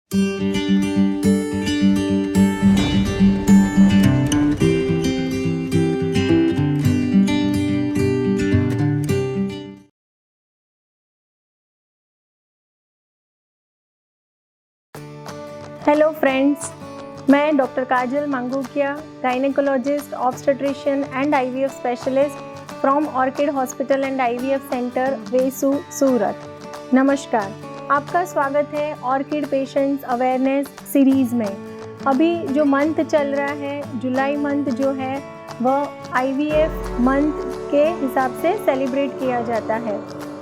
Hello friends, मैं doctor Kajal Mangukiya, gynaecologist, obstetrician and IVF specialist from Orchid hospital and IVF centre Vesu, Surat. नमस्कार, आपका स्वागत है ऑर्किड पेशेंट्स अवेयरनेस सीरीज़ में। अभी जो मंथ चल रहा है, जुलाई मंथ जो है वह आईवीएफ मंथ के हिसाब से सेलिब्रेट किया जाता है।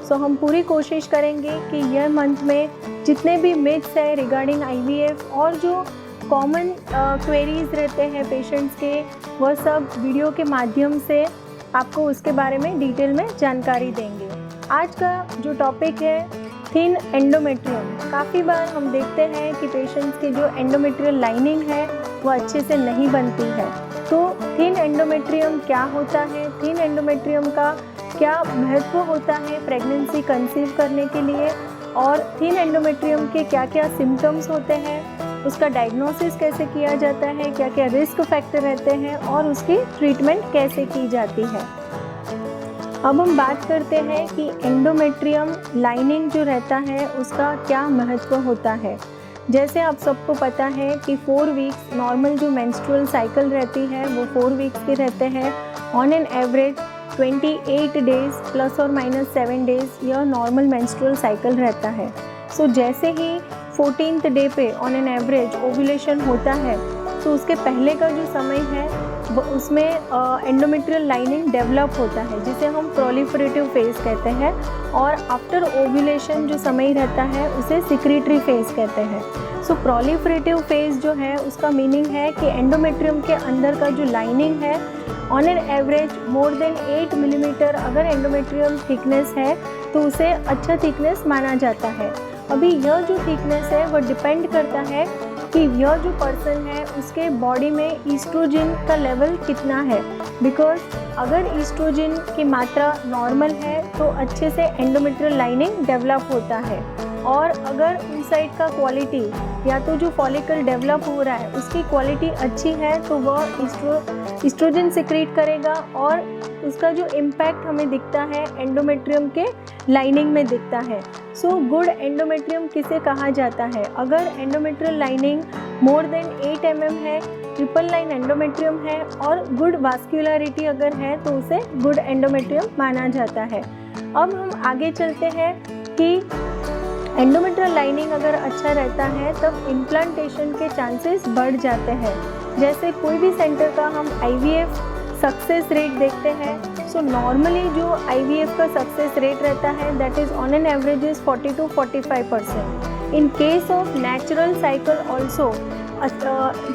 सो हम पूरी कोशिश करेंगे कि यह मंथ में जितने भी मिथ्स है रिगार्डिंग आईवीएफ और जो कॉमन क्वेरीज रहते हैं पेशेंट्स के, वह सब वीडियो के माध्यम से आपको उसके बारे में डिटेल में जानकारी देंगे। आज का जो टॉपिक है थिन एंडोमेट्रियम। काफ़ी बार हम देखते हैं कि पेशेंट्स की जो एंडोमेट्रियल लाइनिंग है वो अच्छे से नहीं बनती है। तो थिन एंडोमेट्रियम क्या होता है, थिन एंडोमेट्रियम का क्या महत्व होता है प्रेगनेंसी कंसीव करने के लिए, और थिन एंडोमेट्रियम के क्या क्या सिम्टम्स होते हैं, उसका डायग्नोसिस कैसे किया जाता है, क्या क्या रिस्क फैक्टर रहते हैं और उसकी ट्रीटमेंट कैसे की जाती है। अब हम बात करते हैं कि एंडोमेट्रियम लाइनिंग जो रहता है उसका क्या महत्व होता है। जैसे आप सबको पता है कि 4 वीक्स नॉर्मल जो मेंस्ट्रुअल साइकिल रहती है वो 4 वीक्स के रहते हैं। On an average 28 days plus और माइनस 7 डेज यह नॉर्मल मेंस्ट्रुअल साइकिल रहता है। सो जैसे ही 14th डे पे ऑन एन एवरेज ओव्यूलेशन होता है तो उसके पहले का जो समय है उसमें एंडोमेट्रियल लाइनिंग डेवलप होता है, जिसे हम प्रोलिफरेटिव फेज कहते हैं, और आफ्टर ओव्यूलेशन जो समय रहता है उसे सिक्रीटरी फेज कहते हैं। सो प्रोलिफरेटिव फेज जो है उसका मीनिंग है कि एंडोमेट्रियम के अंदर का जो लाइनिंग है on an average more than 8 millimetre अगर एंडोमेट्रियम थिकनेस है तो उसे अच्छा थिकनेस माना जाता है। अभी यह जो थिकनेस है वो डिपेंड करता है कि यह जो पर्सन है उसके बॉडी में ईस्ट्रोजन का लेवल कितना है। बिकॉज अगर ईस्ट्रोजन की मात्रा नॉर्मल है तो अच्छे से एंडोमेट्रियल लाइनिंग डेवलप होता है, और अगर इनसाइड का क्वालिटी या तो जो फॉलिकल डेवलप हो रहा है उसकी क्वालिटी अच्छी है तो वह ईस्ट्रोजन सिक्रीट करेगा और उसका जो इम्पैक्ट हमें दिखता है एंडोमेट्रियम के लाइनिंग में दिखता है। सो गुड एंडोमेट्रियम किसे कहा जाता है? अगर endometrial lining more than 8 mm है, ट्रिपल लाइन एंडोमेट्रियम है और गुड वास्कुलरिटी अगर है तो उसे गुड एंडोमेट्रियम माना जाता है। अब हम आगे चलते हैं कि एंडोमेट्रियल लाइनिंग अगर अच्छा रहता है तब इम्प्लांटेशन के चांसेस बढ़ जाते हैं। जैसे कोई भी सेंटर का हम आईवीएफ सक्सेस रेट देखते हैं। सो नॉर्मली जो आईवीएफ का सक्सेस रेट रहता है that is on an average is 40 to 45%। In case of natural cycle also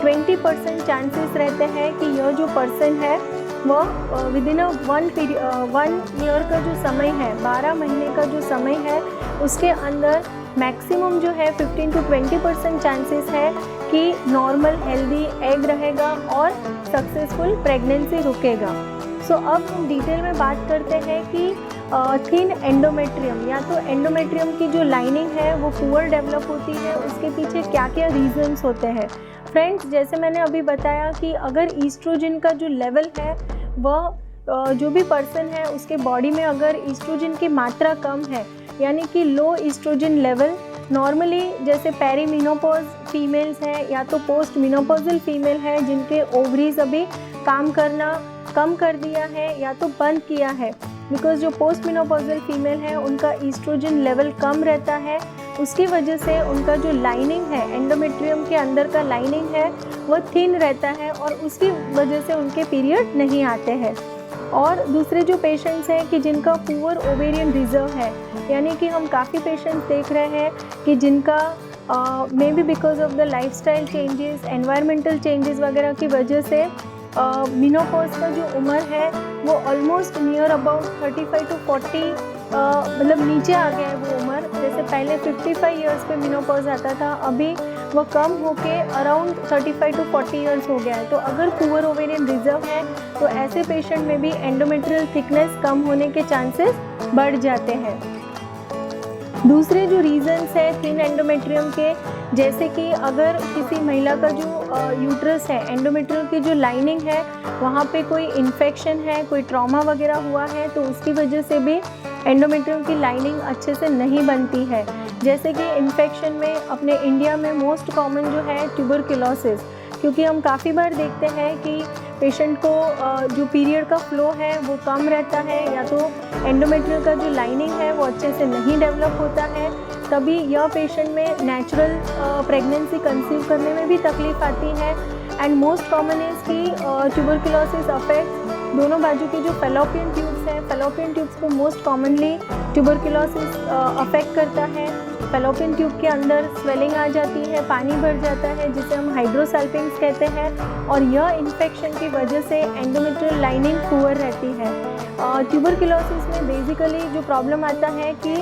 20% chances रहते हैं कि यह जो पर्सन है वह विदिन 1 ईयर का जो समय है, 12 महीने का जो समय है, उसके अंदर मैक्सिमम जो है 15 to 20% चांसेस है कि नॉर्मल हेल्दी एग रहेगा और सक्सेसफुल प्रेगनेंसी रुकेगा। सो अब हम डिटेल में बात करते हैं कि थिन एंडोमेट्रियम या तो एंडोमेट्रियम की जो लाइनिंग है वो पुअर डेवलप होती है, उसके पीछे क्या क्या रीजंस होते हैं। फ्रेंड्स, जैसे मैंने अभी बताया कि अगर ईस्ट्रोजन का जो लेवल है वह जो भी पर्सन है उसके बॉडी में अगर ईस्ट्रोजन की मात्रा कम है, यानी कि लो ईस्ट्रोजन लेवल, नॉर्मली जैसे पेरीमिनोपॉज फीमेल्स हैं या तो पोस्ट मिनोपॉजल फीमेल है जिनके ओवरीज अभी काम करना कम कर दिया है या तो बंद किया है, बिकॉज जो पोस्ट मिनोपॉजल फीमेल है उनका ईस्ट्रोजन लेवल कम रहता है, उसकी वजह से उनका जो लाइनिंग है एंडोमेट्रियम के अंदर का लाइनिंग है वह थिन रहता है और उसकी वजह से उनके पीरियड नहीं आते हैं। और दूसरे जो पेशेंट्स हैं कि जिनका पुअर ओवेरियन रिजर्व है, यानी कि हम काफ़ी पेशेंट्स देख रहे हैं कि जिनका may be because of the lifestyle changes, environmental changes वगैरह की वजह से मिनोपॉज का जो उम्र है वो ऑलमोस्ट नियर अबाउट 35 to 40 मतलब नीचे आ गया है वो उम्र। जैसे पहले 55 ईयर्स पे मिनोपॉज आता था, अभी वो कम होके अराउंड 35 to 40 ईयर्स हो गया है। तो अगर पुअर ओवेरियन रिजर्व है तो ऐसे पेशेंट में भी एंडोमेट्रियल थिकनेस कम होने के चांसेस बढ़ जाते हैं। दूसरे जो रीजंस है थिन एंडोमेट्रियम के, जैसे कि अगर किसी महिला का जो यूट्रस है, एंडोमेट्रियम की जो लाइनिंग है वहाँ पे कोई इन्फेक्शन है, कोई ट्रॉमा वगैरह हुआ है, तो उसकी वजह से भी एंडोमेट्रियम की लाइनिंग अच्छे से नहीं बनती है। जैसे कि इन्फेक्शन में अपने इंडिया में मोस्ट कॉमन जो है ट्यूबरकुलोसिस, क्योंकि हम काफ़ी बार देखते हैं कि पेशेंट को जो पीरियड का फ्लो है वो कम रहता है, या तो एंडोमेट्रियम का जो लाइनिंग है वो अच्छे से नहीं डेवलप होता है, तभी यह पेशेंट में नेचुरल प्रेगनेंसी कंसीव करने में भी तकलीफ आती है। एंड मोस्ट कॉमन इज़ कि ट्यूबरकुलोसिस अफेक्ट दोनों बाजू के जो फेलोपियन ट्यूब्स हैं, फेलोपियन ट्यूब्स को मोस्ट कॉमनली ट्यूबरकुलोसिस अफेक्ट करता है। फेलोपियन ट्यूब के अंदर स्वेलिंग आ जाती है, पानी भर जाता है, जिसे हम हाइड्रोसल्फिंग्स कहते हैं, और यह इन्फेक्शन की वजह से एंडोमेट्रियल लाइनिंग पुअर रहती है। ट्यूबरकुलोसिस में बेसिकली जो प्रॉब्लम आता है कि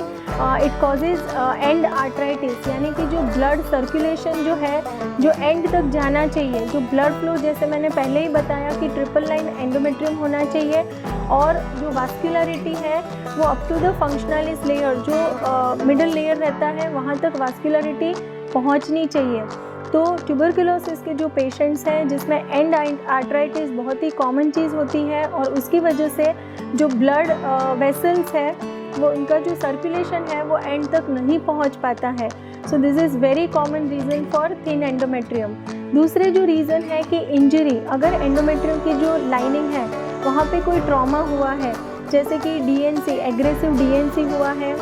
इट कॉजेज एंड आर्थराइटिस, यानी कि जो ब्लड सर्कुलेशन जो है, जो एंड तक जाना चाहिए, जो ब्लड फ्लो, जैसे मैंने पहले ही बताया कि ट्रिपल लाइन एंडोमेट्रियम होना चाहिए, और जो वास्कुलरिटी है वो अप टू द फंक्शनलिस लेयर, जो मिडल लेयर रहता है वहाँ तक वास्कुलरिटी पहुँचनी चाहिए। तो ट्यूबरकुलोसिस के जो पेशेंट्स हैं जिसमें एंड आर्थराइटिस बहुत ही कॉमन चीज़ होती है, और उसकी वजह से जो ब्लड वेसल्स है वो इनका जो सर्कुलेशन है वो एंड तक नहीं पहुंच पाता है। So this is very common reason for thin endometrium. दूसरे जो रीज़न है कि इंजरी, अगर एंडोमेट्रियम की जो लाइनिंग है वहाँ पे कोई ट्रॉमा हुआ है, जैसे कि डीएनसी, एग्रेसिव डीएनसी हुआ है,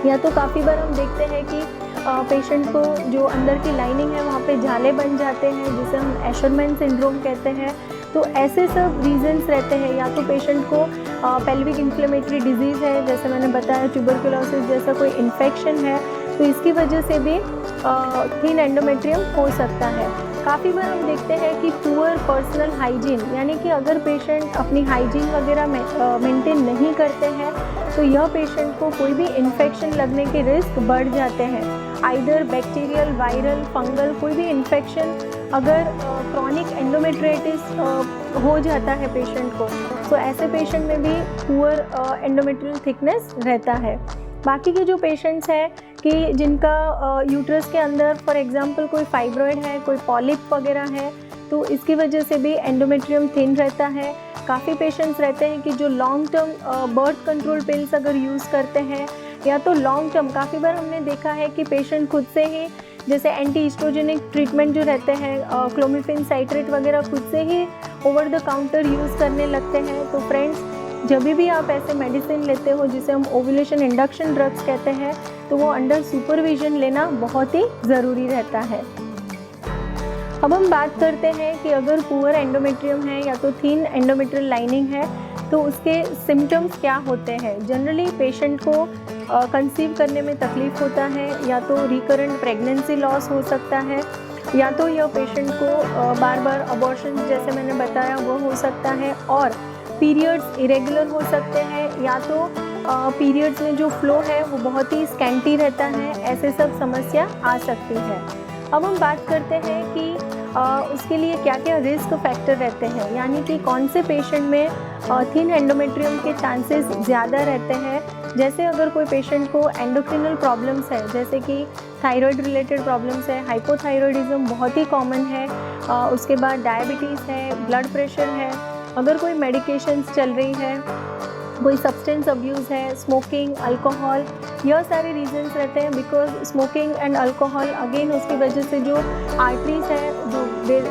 या तो काफ़ी बार हम देखते हैं कि पेशेंट को जो अंदर की लाइनिंग है वहाँ पे झाले बन जाते हैं, जिसे हम एशरमैन सिंड्रोम कहते हैं। तो ऐसे सब रीजंस रहते हैं, या तो पेशेंट को पेल्विक इन्फ्लेमेटरी डिजीज़ है, जैसे मैंने बताया ट्यूबरकुलोसिस जैसा कोई इन्फेक्शन है, तो इसकी वजह से भी थिन एंडोमेट्रियम हो सकता है। काफ़ी बार हम देखते हैं कि पुअर पर्सनल हाइजीन, यानी कि अगर पेशेंट अपनी हाइजीन वगैरह मेंटेन नहीं करते हैं तो यह पेशेंट को कोई भी इन्फेक्शन लगने के रिस्क बढ़ जाते हैं। आइदर बैक्टीरियल, वायरल, फंगल, कोई भी इन्फेक्शन अगर क्रॉनिक एंडोमेट्रियाइटिस हो जाता है पेशेंट को, तो ऐसे पेशेंट में भी पुअर एंडोमेट्रियल थिकनेस रहता है। बाकी के जो पेशेंट्स हैं कि जिनका यूट्रस के अंदर फॉर एग्जांपल कोई फाइब्रॉइड है, कोई पॉलिप वगैरह है, तो इसकी वजह से भी एंडोमेट्रियम थिन रहता है। काफ़ी पेशेंट्स रहते हैं कि जो long term birth control pills अगर यूज़ करते हैं, या तो लॉन्ग टर्म, काफ़ी बार हमने देखा है कि पेशेंट खुद से ही, जैसे एंटी ईस्ट्रोजेनिक ट्रीटमेंट जो रहते हैं, क्लोमिफेन साइट्रेट वगैरह, खुद से ही ओवर द काउंटर यूज़ करने लगते हैं। तो फ्रेंड्स, जब भी आप ऐसे मेडिसिन लेते हो जिसे हम ओव्यूलेशन इंडक्शन ड्रग्स कहते हैं, तो वो अंडर सुपरविजन लेना बहुत ही ज़रूरी रहता है। अब हम बात करते हैं कि अगर पुअर एंडोमेट्रियम है या तो थिन एंडोमेट्रियल लाइनिंग है, तो उसके सिम्टम्स क्या होते हैं। जनरली पेशेंट को कंसीव करने में तकलीफ़ होता है, या तो रिकरेंट प्रेगनेंसी लॉस हो सकता है, या तो यह पेशेंट को बार बार अबॉर्शन जैसे मैंने बताया वो हो सकता है, और पीरियड्स इरेगुलर हो सकते हैं, या तो पीरियड्स में जो फ्लो है वो बहुत ही स्कैंटी रहता है। ऐसे सब समस्या आ सकती है। अब हम बात करते हैं कि उसके लिए क्या क्या रिस्क फैक्टर रहते हैं, यानी कि कौन से पेशेंट में थिन एंडोमेट्रियम के चांसेस ज़्यादा रहते हैं। जैसे अगर कोई पेशेंट को एंडोक्रिनल प्रॉब्लम्स है, जैसे कि थायराइड रिलेटेड प्रॉब्लम्स है, हाइपोथायरॉयडिज्म बहुत ही कॉमन है, उसके बाद डायबिटीज़ है, ब्लड प्रेशर है, अगर कोई मेडिकेशंस चल रही है, कोई सब्सटेंस अब्यूज़ है, स्मोकिंग, अल्कोहल, यह सारे रीजंस रहते हैं। Because smoking and alcohol again उसकी वजह से जो आर्टरीज है, जो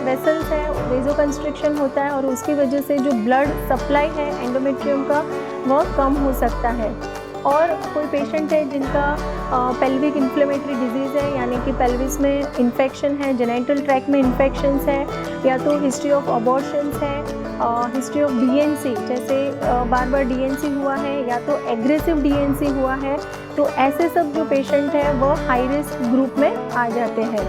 वेसल्स है, वेजो कंस्ट्रिक्शन होता है, और उसकी वजह से जो ब्लड सप्लाई है एंडोमेट्रियम का वह कम हो सकता है। और कोई पेशेंट है जिनका पेल्विक इन्फ्लेमेटरी डिजीज़ है, यानी कि पेल्विस में इन्फेक्शन है, जेनिटल ट्रैक्ट में इन्फेक्शंस है, या तो हिस्ट्री ऑफ अबॉर्शंस है, हिस्ट्री ऑफ डीएनसी, जैसे बार बार डीएनसी हुआ है, या तो एग्रेसिव डीएनसी हुआ है, तो ऐसे सब जो पेशेंट है वह हाई रिस्क ग्रुप में आ जाते हैं।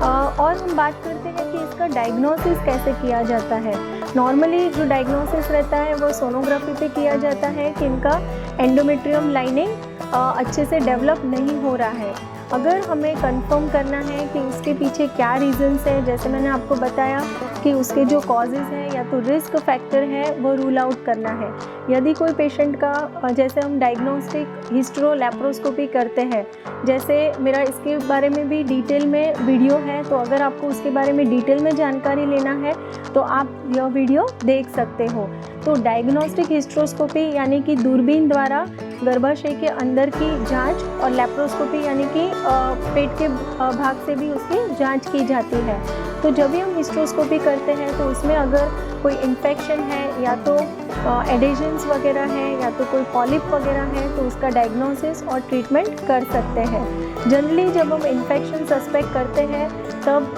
और हम बात करते हैं कि इसका डायग्नोसिस कैसे किया जाता है। नॉर्मली जो डायग्नोसिस रहता है वो सोनोग्राफी पे किया जाता है कि इनका एंडोमेट्रियम लाइनिंग अच्छे से डेवलप नहीं हो रहा है, अगर हमें कंफर्म करना है कि उसके पीछे क्या रीजंस है, जैसे मैंने आपको बताया कि उसके जो कॉजेज़ हैं या तो रिस्क फैक्टर है वो रूल आउट करना है। यदि कोई पेशेंट का जैसे हम डायग्नोस्टिक हिस्ट्रो लैप्रोस्कोपी करते हैं, जैसे मेरा इसके बारे में भी डिटेल में वीडियो है, तो अगर आपको उसके बारे में डिटेल में जानकारी लेना है तो आप यह वीडियो देख सकते हो। तो डायग्नोस्टिक हिस्ट्रोस्कोपी यानी कि दूरबीन द्वारा गर्भाशय के अंदर की जांच, और लैप्रोस्कोपी यानी कि पेट के भाग से भी उसकी जांच की जाती है। तो जब भी हम हिस्ट्रोस्कोपी करते हैं तो उसमें अगर कोई इन्फेक्शन है या तो एडेशंस वगैरह है या तो कोई पॉलिप वगैरह है तो उसका डायग्नोसिस और ट्रीटमेंट कर सकते हैं। जनरली जब हम इन्फेक्शन सस्पेक्ट करते हैं तब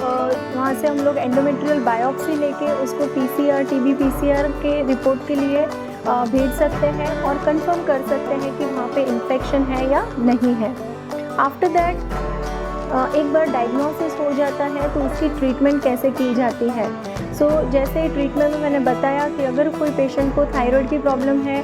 वहाँ से हम लोग एंडोमेट्रियल बायोप्सी लेके उसको PCR TB PCR के रिपोर्ट के लिए भेज सकते हैं और कंफर्म कर सकते हैं कि वहाँ पे इन्फेक्शन है या नहीं है। आफ्टर दैट एक बार डायग्नोसिस हो जाता है तो उसकी ट्रीटमेंट कैसे की जाती है। जैसे ट्रीटमेंट में मैंने बताया कि अगर कोई पेशेंट को थायराइड की प्रॉब्लम है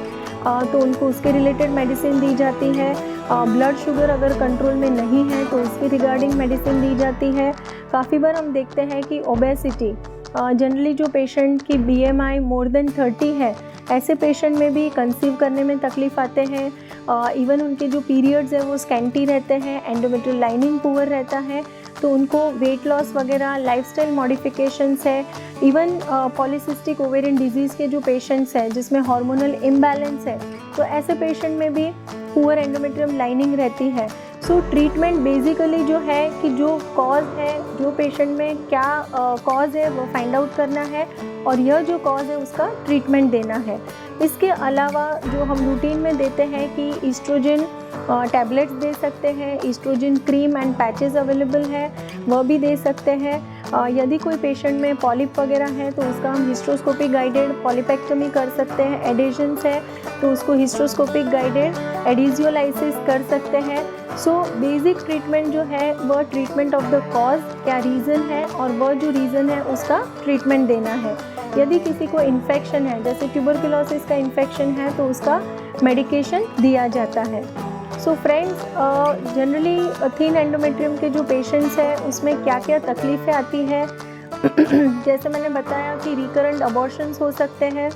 तो उनको उसके रिलेटेड मेडिसिन दी जाती है। ब्लड शुगर अगर कंट्रोल में नहीं है तो उसकी रिगार्डिंग मेडिसिन दी जाती है। काफ़ी बार हम देखते हैं कि ओबेसिटी, जनरली जो पेशेंट की BMI मोर देन 30 है, ऐसे पेशेंट में भी कंसीव करने में तकलीफ़ आते हैं। इवन उनके जो पीरियड्स है वो स्कैंटी रहते हैं, एंडोमेट्रियल लाइनिंग पुअर रहता है, तो उनको वेट लॉस वगैरह, लाइफस्टाइल मॉडिफिकेशंस है। इवन पॉलीसिस्टिक ओवेरियन डिजीज़ के जो पेशेंट्स हैं जिसमें हार्मोनल इम्बैलेंस है, तो ऐसे पेशेंट में भी पुअर एंडोमेट्रियम लाइनिंग रहती है। ट्रीटमेंट बेसिकली जो है कि जो कॉज है, जो पेशेंट में क्या कॉज है वो फाइंड आउट करना है और यह जो कॉज है उसका ट्रीटमेंट देना है। इसके अलावा जो हम रूटीन में देते हैं कि ईस्ट्रोजन टैबलेट्स दे सकते हैं, estrogen cream and patches available है वह भी दे सकते हैं। यदि कोई पेशेंट में पॉलिप वगैरह है तो उसका हम हिस्ट्रोस्कोपिक गाइडेड पॉलिपेक्टमी कर सकते हैं। एडिशंस है तो उसको हिस्ट्रोस्कोपिक गाइडेड एडिजियोलाइसिस कर सकते हैं। बेसिक ट्रीटमेंट जो है वह ट्रीटमेंट ऑफ द कॉज, क्या रीज़न है और वह जो रीज़न है उसका ट्रीटमेंट देना है। यदि किसी को इन्फेक्शन है, जैसे ट्यूबरकुलोसिस का इन्फेक्शन है, तो उसका मेडिकेशन दिया जाता है। फ्रेंड्स, जनरली थिन एंडोमेट्रियम के जो पेशेंट्स हैं उसमें क्या क्या तकलीफ़ें आती है जैसे मैंने बताया कि रिकरेंट अबॉर्शंस हो सकते हैं,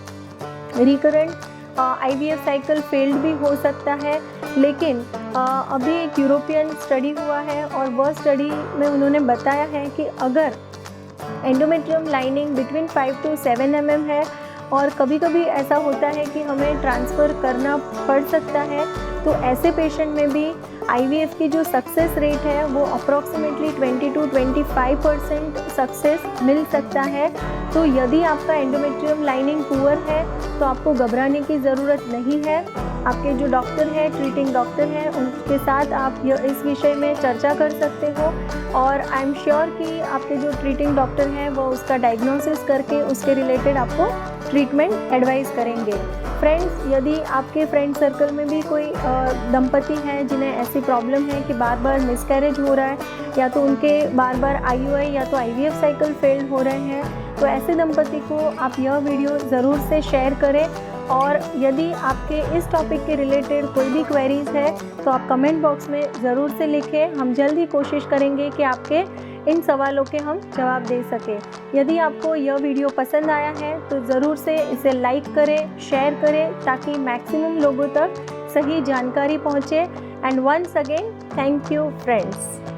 रिकरेंट IVF साइकिल फेल्ड भी हो सकता है। लेकिन अभी एक यूरोपियन स्टडी हुआ है और वह स्टडी में उन्होंने बताया है कि अगर endometrium lining between 5 to 7 mm है और कभी कभी ऐसा होता है कि हमें ट्रांसफ़र करना पड़ सकता है, तो ऐसे पेशेंट में भी IVF की जो सक्सेस रेट है वो अप्रॉक्सीमेटली 20 to 25% सक्सेस मिल सकता है। तो यदि आपका एंडोमेट्रियम लाइनिंग पुअर है तो आपको घबराने की ज़रूरत नहीं है। आपके जो डॉक्टर हैं, ट्रीटिंग डॉक्टर हैं, उनके साथ आप इस विषय में चर्चा कर सकते हो और आई एम श्योर कि आपके जो ट्रीटिंग डॉक्टर हैं वो उसका डायग्नोसिस करके उसके रिलेटेड आपको ट्रीटमेंट एडवाइस करेंगे। फ्रेंड्स, यदि आपके फ्रेंड सर्कल में भी कोई दंपति हैं जिन्हें ऐसी प्रॉब्लम है कि बार बार मिसकैरेज हो रहा है या तो उनके बार बार IUI या तो IVF साइकिल फेल्ड हो रहे हैं, तो ऐसे दंपति को आप यह वीडियो ज़रूर से शेयर करें। और यदि आपके इस टॉपिक के रिलेटेड कोई भी क्वेरीज़ है तो आप कमेंट बॉक्स में ज़रूर से लिखें। हम जल्द ही कोशिश करेंगे कि आपके इन सवालों के हम जवाब दे सकें। यदि आपको यह वीडियो पसंद आया है तो ज़रूर से इसे लाइक करें, शेयर करें ताकि मैक्सिमम लोगों तक सही जानकारी पहुँचे। And once again, thank you friends.